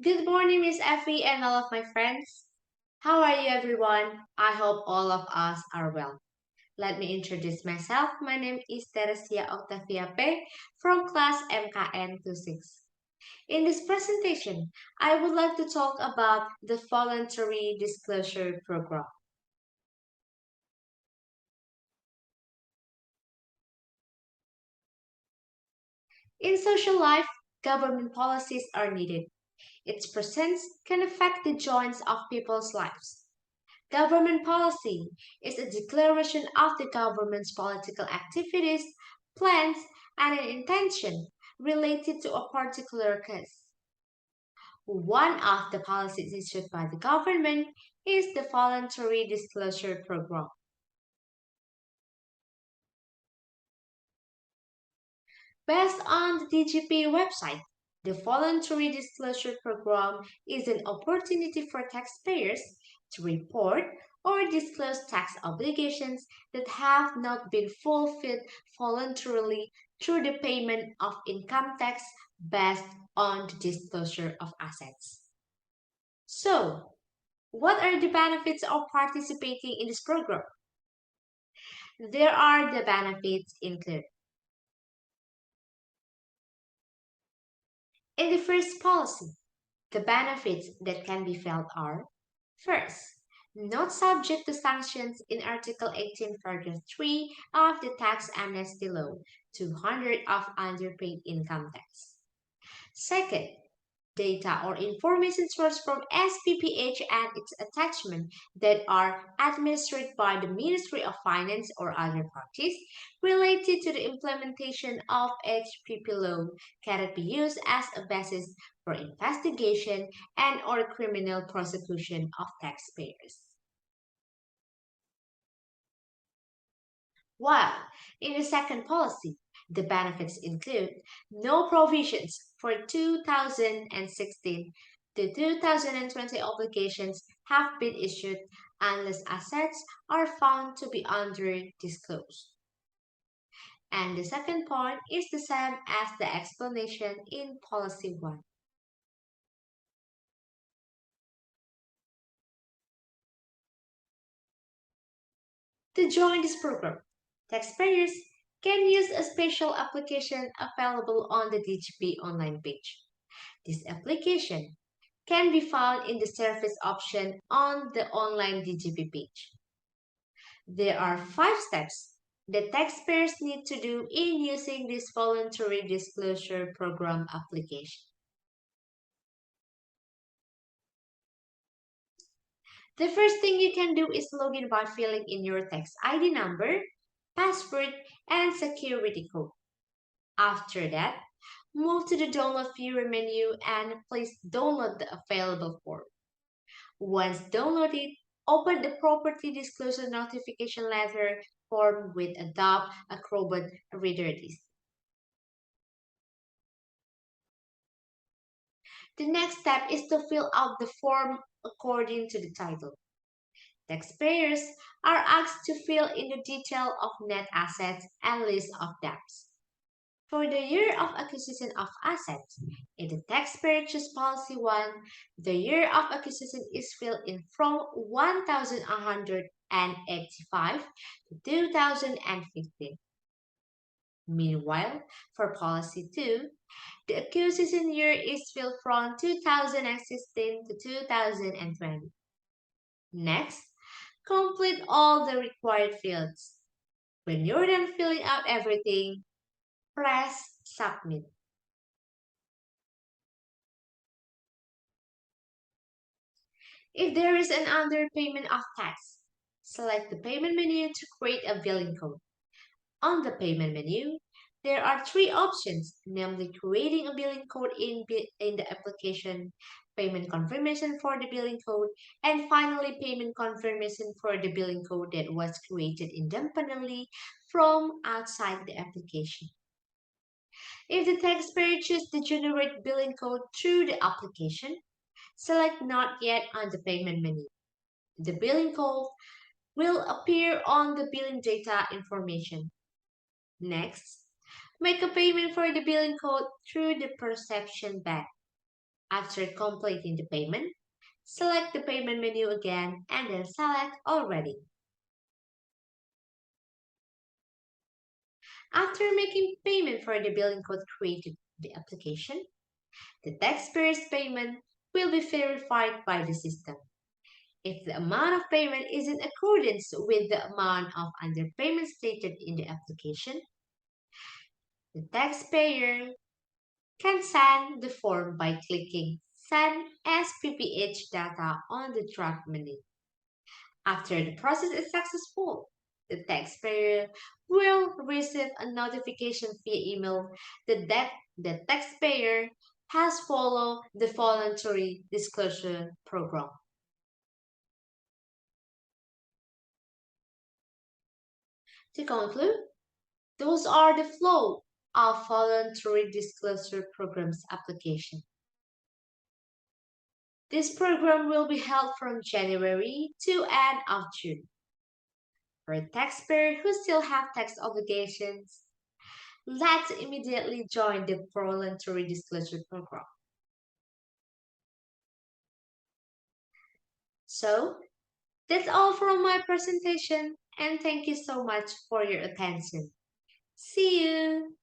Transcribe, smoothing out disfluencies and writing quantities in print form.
Good morning, Miss Effie and all of my friends. How are you, everyone? I hope all of us are well. Let me introduce myself. My name is Teresia Octavia P. from class MKN 26. In this presentation, I would like to talk about the voluntary disclosure program. In social life, government policies are needed. Its presence can affect the joints of people's lives. Government policy is a declaration of the government's political activities, plans, and an intention related to a particular case. One of the policies issued by the government is the Voluntary Disclosure Program. Based on the DGP website, the Voluntary Disclosure Program is an opportunity for taxpayers to report or disclose tax obligations that have not been fulfilled voluntarily through the payment of income tax based on the disclosure of assets. So, what are the benefits of participating in this program? There are the benefits include. In the first policy, the benefits that can be felt are first, not subject to sanctions in Article 18, Paragraph 3 of the Tax Amnesty Law 200 of underpaid income tax. Second, data or information sourced from SPPH and its attachment that are administered by the Ministry of Finance or other parties related to the implementation of HPP law cannot be used as a basis for investigation and or criminal prosecution of taxpayers. While in the second policy, the benefits include no provisions for 2016 to 2020 obligations have been issued unless assets are found to be under disclosed. And the second point is the same as the explanation in Policy 1. To join this program, taxpayers can use a special application available on the DGP online page. This application can be found in the service option on the online DGP page. There are 5 steps that taxpayers need to do in using this voluntary disclosure program application. The first thing you can do is log in by filling in your tax ID number, password, and security code. After that, move to the Download Viewer menu and please download the available form. Once downloaded, open the Property Disclosure Notification Letter form with Adobe Acrobat Reader List. The next step is to fill out the form according to the title. Taxpayers are asked to fill in the detail of net assets and list of debts. For the year of acquisition of assets, in the taxpayer choose policy 1, the year of acquisition is filled in from 1185 to 2015. Meanwhile, for policy 2, the acquisition year is filled from 2016 to 2020. Next, complete all the required fields. When you're done filling out everything, press Submit. If there is an underpayment of tax, select the payment menu to create a billing code. On the payment menu, there are 3 options, namely creating a billing code in the application, payment confirmation for the billing code, and finally payment confirmation for the billing code that was created independently from outside the application. If the taxpayer chooses to generate billing code through the application, select Not Yet on the payment menu. The billing code will appear on the billing data information. Next, make a payment for the billing code through the Perception Bank. After completing the payment, select the payment menu again and then select Already. After making payment for the billing code created in the application, the taxpayer's payment will be verified by the system. If the amount of payment is in accordance with the amount of underpayment stated in the application, the taxpayer can send the form by clicking Send SPPH data on the drop menu. After the process is successful, the taxpayer will receive a notification via email that the taxpayer has followed the voluntary disclosure program. To conclude, those are the flow of voluntary disclosure programs application. This program will be held from January to end of June. For taxpayers who still have tax obligations, let's immediately join the voluntary disclosure program. So, that's all from my presentation, and thank you so much for your attention. See you!